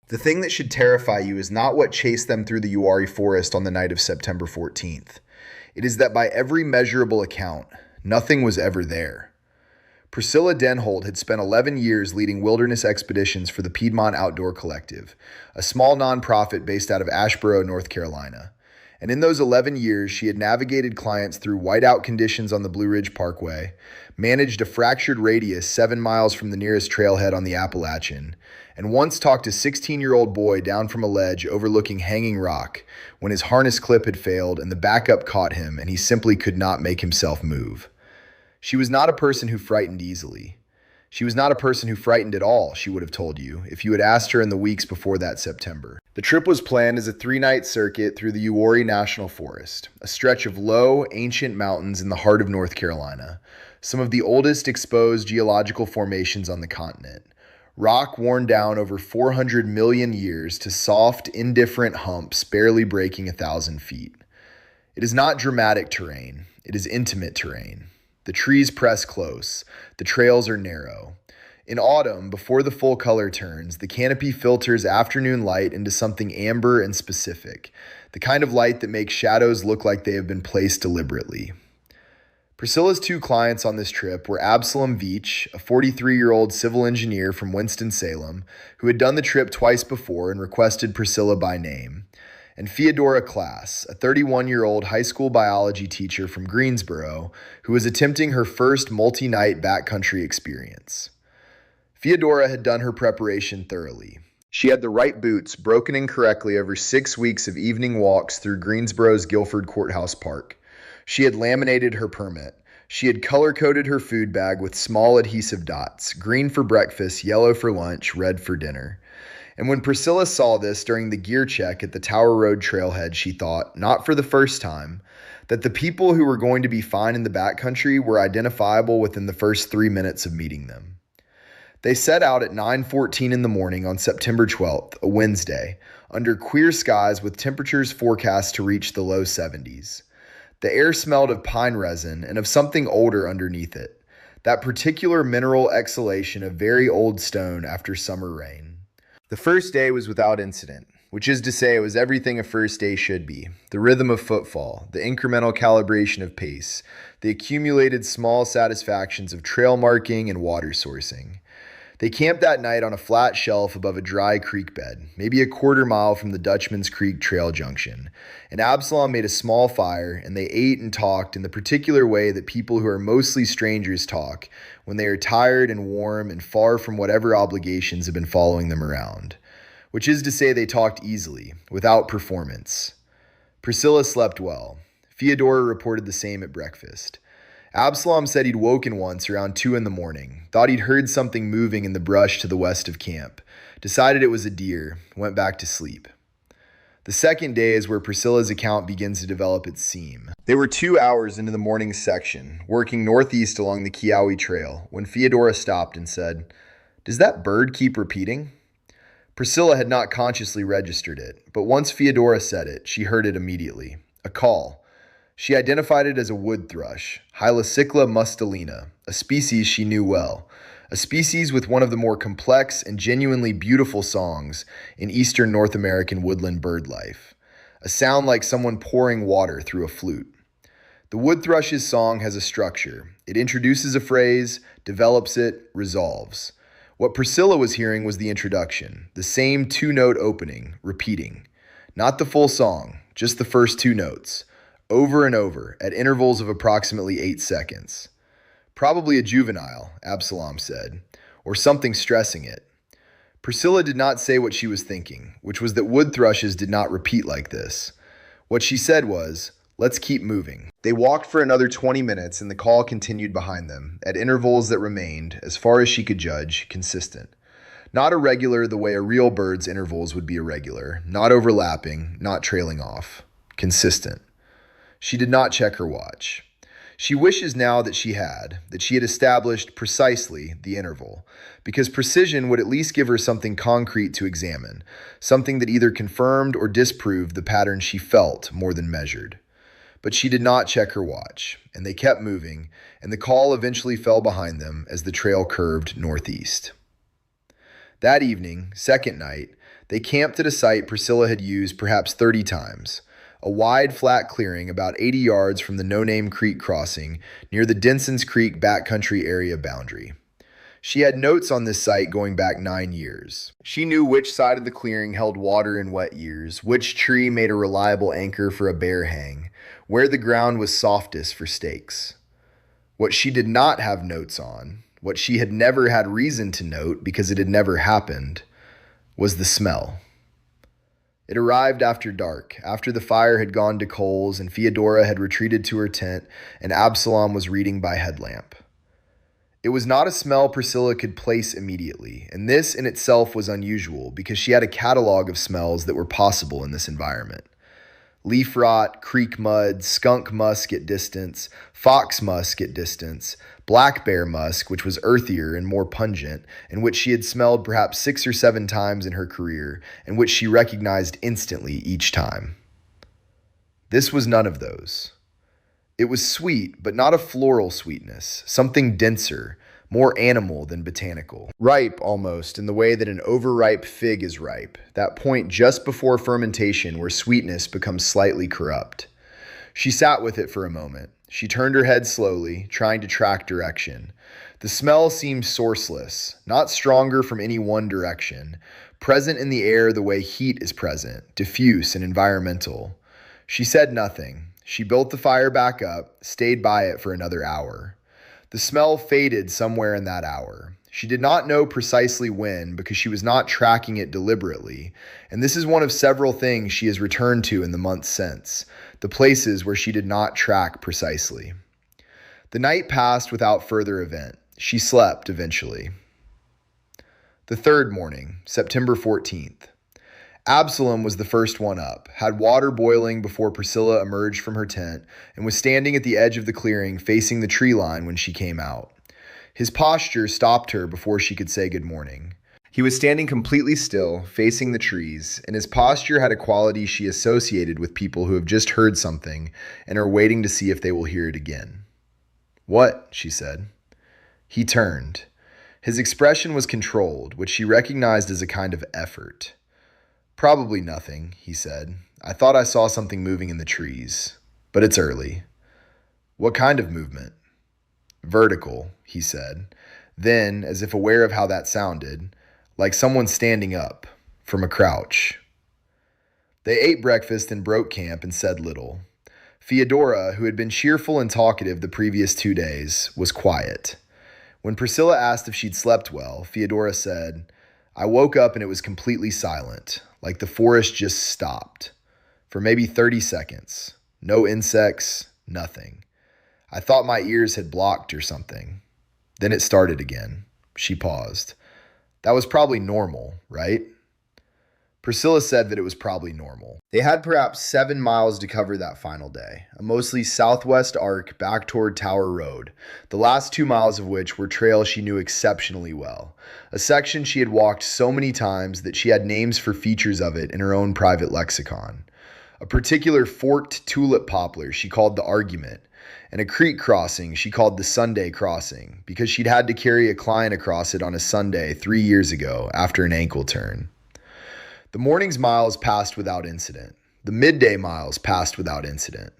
The thing that should terrify you is not what chased them through the Uwharrie forest on the night of September 14th. It is that by every measurable account, nothing was ever there. Priscilla Denhold had spent 11 years leading wilderness expeditions for the Piedmont Outdoor Collective, a small nonprofit based out of Asheboro, North Carolina. And in those 11 years, she had navigated clients through whiteout conditions on the Blue Ridge Parkway, managed a fractured radius 7 miles from the nearest trailhead on the Appalachian, and once talked a 16-year-old boy down from a ledge overlooking Hanging Rock when his harness clip had failed and the backup caught him and he simply could not make himself move. She was not a person who frightened easily. She was not a person who frightened at all, she would have told you, if you had asked her in the weeks before that September. The trip was planned as a 3-night circuit through the Uwharrie National Forest, a stretch of low, ancient mountains in the heart of North Carolina, some of the oldest exposed geological formations on the continent. Rock worn down over 400 million years to soft, indifferent humps barely breaking 1,000 feet. It is not dramatic terrain, it is intimate terrain. The trees press close. The trails are narrow. In autumn, before the full color turns, the canopy filters afternoon light into something amber and specific, the kind of light that makes shadows look like they have been placed deliberately. Priscilla's 2 clients on this trip were Absalom Veach, a 43-year-old civil engineer from Winston-Salem, who had done the trip twice before and requested Priscilla by name, and Theodora Class, a 31-year-old high school biology teacher from Greensboro who was attempting her first multi-night backcountry experience. Theodora had done her preparation thoroughly. She had the right boots broken in correctly over 6 weeks of evening walks through Greensboro's Guilford Courthouse Park. She had laminated her permit. She had color-coded her food bag with small adhesive dots, green for breakfast, yellow for lunch, red for dinner. And when Priscilla saw this during the gear check at the Tower Road trailhead, she thought, not for the first time, that the people who were going to be fine in the backcountry were identifiable within the first 3 minutes of meeting them. They set out at 9:14 in the morning on September 12th, a Wednesday, under clear skies with temperatures forecast to reach the low 70s. The air smelled of pine resin and of something older underneath it, that particular mineral exhalation of very old stone after summer rain. The first day was without incident, which is to say it was everything a first day should be. The rhythm of footfall, the incremental calibration of pace, the accumulated small satisfactions of trail marking and water sourcing. They camped that night on a flat shelf above a dry creek bed, maybe a quarter mile from the Dutchman's Creek trail junction, and Absalom made a small fire, and they ate and talked in the particular way that people who are mostly strangers talk when they are tired and warm and far from whatever obligations have been following them around, which is to say they talked easily, without performance. Priscilla slept well. Theodora reported the same at breakfast. Absalom said he'd woken once around 2 in the morning, thought he'd heard something moving in the brush to the west of camp, decided it was a deer, went back to sleep. The second day is where Priscilla's account begins to develop its seam. They were 2 hours into the morning section, working northeast along the Kiawe Trail, when Theodora stopped and said, "Does that bird keep repeating?" Priscilla had not consciously registered it, but once Theodora said it, she heard it immediately. A call. She identified it as a wood thrush, Hylocycla mustelina, a species she knew well, a species with one of the more complex and genuinely beautiful songs in eastern North American woodland bird life, a sound like someone pouring water through a flute. The wood thrush's song has a structure. It introduces a phrase, develops it, resolves. What Priscilla was hearing was the introduction, the same 2-note opening, repeating. Not the full song, just the first 2 notes. Over and over, at intervals of approximately 8 seconds. Probably a juvenile, Absalom said, or something stressing it. Priscilla did not say what she was thinking, which was that wood thrushes did not repeat like this. What she said was, "Let's keep moving." They walked for another 20 minutes and the call continued behind them, at intervals that remained, as far as she could judge, consistent. Not irregular the way a real bird's intervals would be irregular, not overlapping, not trailing off. Consistent. She did not check her watch. She wishes now that she had established precisely the interval, because precision would at least give her something concrete to examine, something that either confirmed or disproved the pattern she felt more than measured. But she did not check her watch, and they kept moving, and the call eventually fell behind them as the trail curved northeast. That evening, second night, They camped at a site Priscilla had used perhaps 30 times, a wide, flat clearing about 80 yards from the No Name Creek crossing near the Denson's Creek backcountry area boundary. She had notes on this site going back 9 years. She knew which side of the clearing held water in wet years, which tree made a reliable anchor for a bear hang, where the ground was softest for stakes. What she did not have notes on, what she had never had reason to note because it had never happened, was the smell. It arrived after dark, after the fire had gone to coals and Feodora had retreated to her tent and Absalom was reading by headlamp. It was not a smell Priscilla could place immediately, and this in itself was unusual because she had a catalog of smells that were possible in this environment. Leaf rot, creek mud, skunk musk at distance, fox musk at distance, black bear musk, which was earthier and more pungent, and which she had smelled perhaps 6 or 7 times in her career, and which she recognized instantly each time. This was none of those. It was sweet, but not a floral sweetness, something denser, more animal than botanical. Ripe, almost, in the way that an overripe fig is ripe, that point just before fermentation where sweetness becomes slightly corrupt. She sat with it for a moment. She turned her head slowly, trying to track direction. The smell seemed sourceless, not stronger from any one direction, present in the air the way heat is present, diffuse and environmental. She said nothing. She built the fire back up, stayed by it for another hour. The smell faded somewhere in that hour. She did not know precisely when because she was not tracking it deliberately, and this is one of several things she has returned to in the months since, the places where she did not track precisely. The night passed without further event. She slept eventually. The third morning, September 14th. Absalom was the first one up, had water boiling before Priscilla emerged from her tent, and was standing at the edge of the clearing facing the tree line when she came out. His posture stopped her before she could say good morning. He was standing completely still, facing the trees, and his posture had a quality she associated with people who have just heard something and are waiting to see if they will hear it again. "What?" she said. He turned. His expression was controlled, which she recognized as a kind of effort. "Probably nothing," he said. "I thought I saw something moving in the trees, but it's early." "What kind of movement?" "Vertical," he said. Then, as if aware of how that sounded, like someone standing up from a crouch. They ate breakfast and broke camp and said little. Feodora, who had been cheerful and talkative the previous 2 days, was quiet. When Priscilla asked if she'd slept well, Feodora said, "I woke up and it was completely silent, like the forest just stopped. For maybe 30 seconds. No insects, nothing. I thought my ears had blocked or something. Then it started again." She paused. "That was probably normal, right?" Priscilla said that it was probably normal. They had perhaps 7 miles to cover that final day, a mostly southwest arc back toward Tower Road, the last 2 miles of which were trails she knew exceptionally well, a section she had walked so many times that she had names for features of it in her own private lexicon. A particular forked tulip poplar she called the Argument, and a creek crossing she called the Sunday Crossing, because she'd had to carry a client across it on a Sunday 3 years ago after an ankle turn. The morning's miles passed without incident. The midday miles passed without incident.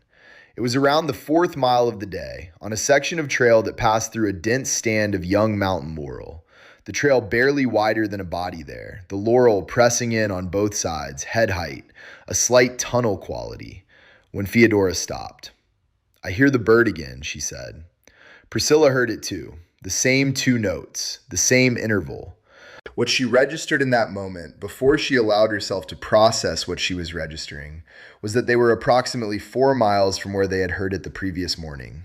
It was around the 4th mile of the day, on a section of trail that passed through a dense stand of young mountain laurel, the trail barely wider than a body there, the laurel pressing in on both sides, head height, a slight tunnel quality, when Feodora stopped. "I hear the bird again," she said. Priscilla heard it too, the same 2 notes, the same interval. What she registered in that moment, before she allowed herself to process what she was registering, was that they were approximately 4 miles from where they had heard it the previous morning.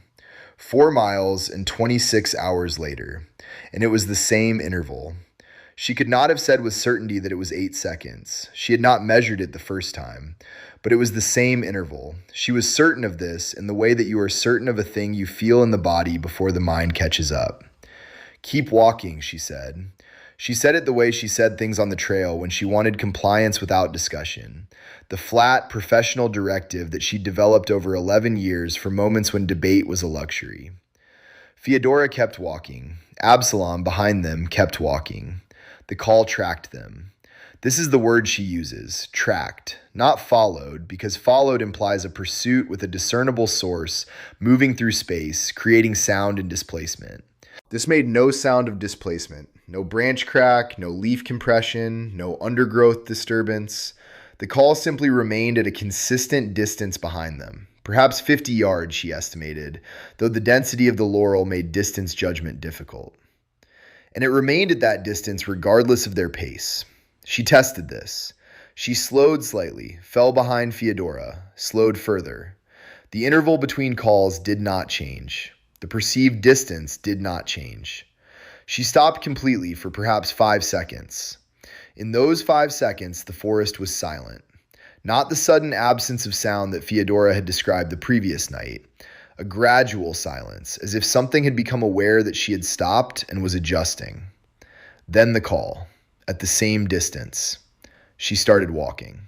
4 miles and 26 hours later, and it was the same interval. She could not have said with certainty that it was 8 seconds. She had not measured it the first time, but it was the same interval. She was certain of this in the way that you are certain of a thing you feel in the body before the mind catches up. "Keep walking," she said. She said it the way she said things on the trail when she wanted compliance without discussion, the flat, professional directive that she'd developed over 11 years for moments when debate was a luxury. Feodora kept walking. Absalom, behind them, kept walking. The call tracked them. This is the word she uses, tracked, not followed, because followed implies a pursuit with a discernible source moving through space, creating sound and displacement. This made no sound of displacement, no branch crack, no leaf compression, no undergrowth disturbance. The call simply remained at a consistent distance behind them, perhaps 50 yards, she estimated, though the density of the laurel made distance judgment difficult. And it remained at that distance regardless of their pace. She tested this. She slowed slightly, fell behind Feodora, slowed further. The interval between calls did not change. The perceived distance did not change. She stopped completely for perhaps 5 seconds. In those 5 seconds, the forest was silent. Not the sudden absence of sound that Feodora had described the previous night. A gradual silence, as if something had become aware that she had stopped and was adjusting. Then the call. At the same distance. She started walking.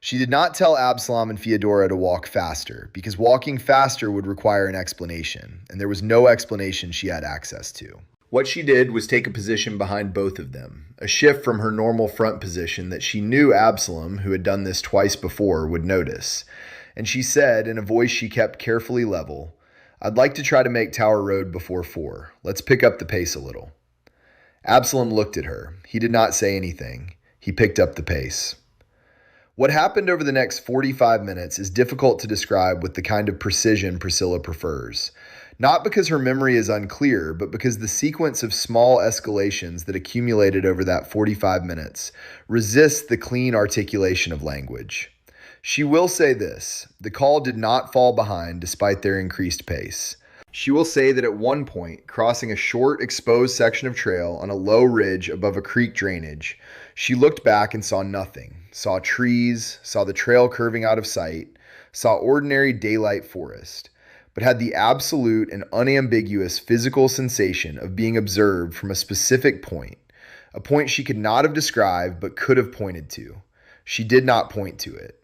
She did not tell Absalom and Feodora to walk faster, because walking faster would require an explanation, and there was no explanation she had access to. What she did was take a position behind both of them, a shift from her normal front position that she knew Absalom, who had done this twice before, would notice. And she said, in a voice she kept carefully level, "I'd like to try to make Tower Road before 4. Let's pick up the pace a little." Absalom looked at her. He did not say anything. He picked up the pace. What happened over the next 45 minutes is difficult to describe with the kind of precision Priscilla prefers. Not because her memory is unclear, but because the sequence of small escalations that accumulated over that 45 minutes resists the clean articulation of language. She will say this: the call did not fall behind despite their increased pace. She will say that at one point, crossing a short, exposed section of trail on a low ridge above a creek drainage, she looked back and saw nothing, saw trees, saw the trail curving out of sight, saw ordinary daylight forest, but had the absolute and unambiguous physical sensation of being observed from a specific point, a point she could not have described but could have pointed to. She did not point to it.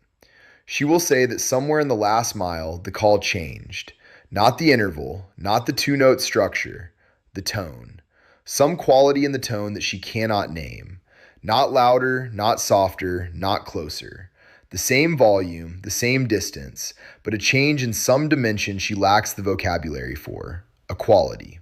She will say that somewhere in the last mile, the call changed. Not the interval, not the two-note structure, the tone. Some quality in the tone that she cannot name. Not louder, not softer, not closer. The same volume, the same distance, but a change in some dimension she lacks the vocabulary for. A quality.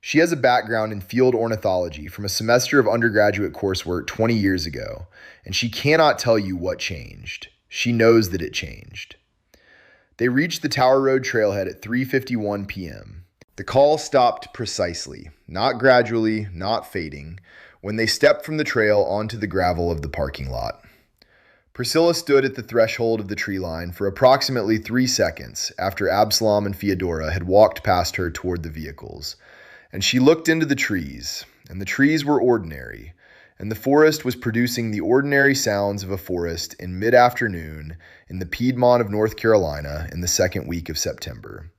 She has a background in field ornithology from a semester of undergraduate coursework 20 years ago, and she cannot tell you what changed. She knows that it changed. They reached the Tower Road trailhead at 3:51 p.m. The call stopped precisely, not gradually, not fading, when they stepped from the trail onto the gravel of the parking lot. Priscilla stood at the threshold of the tree line for approximately 3 seconds after Absalom and Feodora had walked past her toward the vehicles, and she looked into the trees, and the trees were ordinary, and the forest was producing the ordinary sounds of a forest in mid-afternoon in the Piedmont of North Carolina in the second week of September.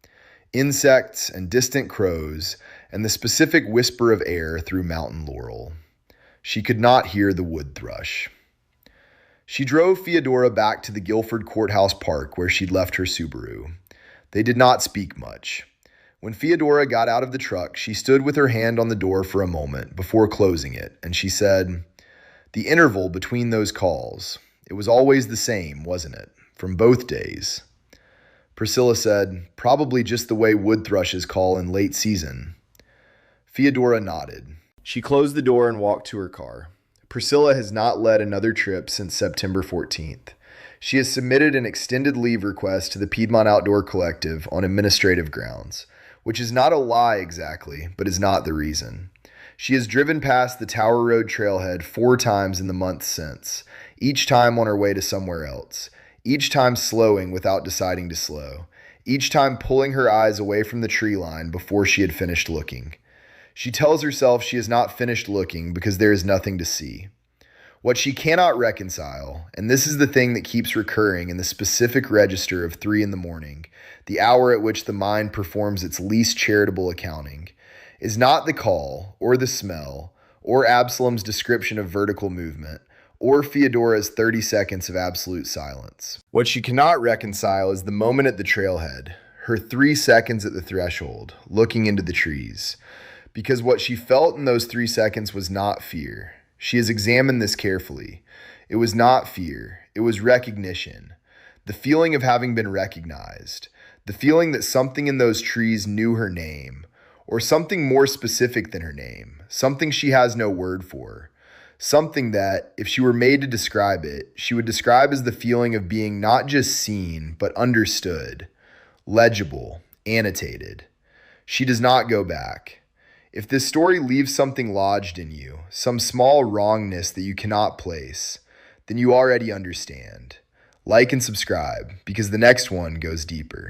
Insects and distant crows and the specific whisper of air through mountain laurel. She could not hear the wood thrush. She drove Feodora back to the Guilford Courthouse Park where she'd left her Subaru. They did not speak much. When Feodora got out of the truck, she stood with her hand on the door for a moment before closing it, and she said, "The interval between those calls, it was always the same, wasn't it? From both days." Priscilla said, "Probably just the way wood thrushes call in late season." Feodora nodded. She closed the door and walked to her car. Priscilla has not led another trip since September 14th. She has submitted an extended leave request to the Piedmont Outdoor Collective on administrative grounds, which is not a lie exactly, but is not the reason. She has driven past the Tower Road trailhead 4 times in the month since, each time on her way to somewhere else, each time slowing without deciding to slow, each time pulling her eyes away from the tree line before she had finished looking. She tells herself she has not finished looking because there is nothing to see. What she cannot reconcile, and this is the thing that keeps recurring in the specific register of 3 a.m, the hour at which the mind performs its least charitable accounting, is not the call, or the smell, or Absalom's description of vertical movement, or Feodora's 30 seconds of absolute silence. What she cannot reconcile is the moment at the trailhead, her 3 seconds at the threshold, looking into the trees. Because what she felt in those 3 seconds was not fear. She has examined this carefully. It was not fear, it was recognition. The feeling of having been recognized. The feeling that something in those trees knew her name, or something more specific than her name, something she has no word for. Something that, if she were made to describe it, she would describe as the feeling of being not just seen, but understood, legible, annotated. She does not go back. If this story leaves something lodged in you, some small wrongness that you cannot place, then you already understand. Like and subscribe, because the next one goes deeper.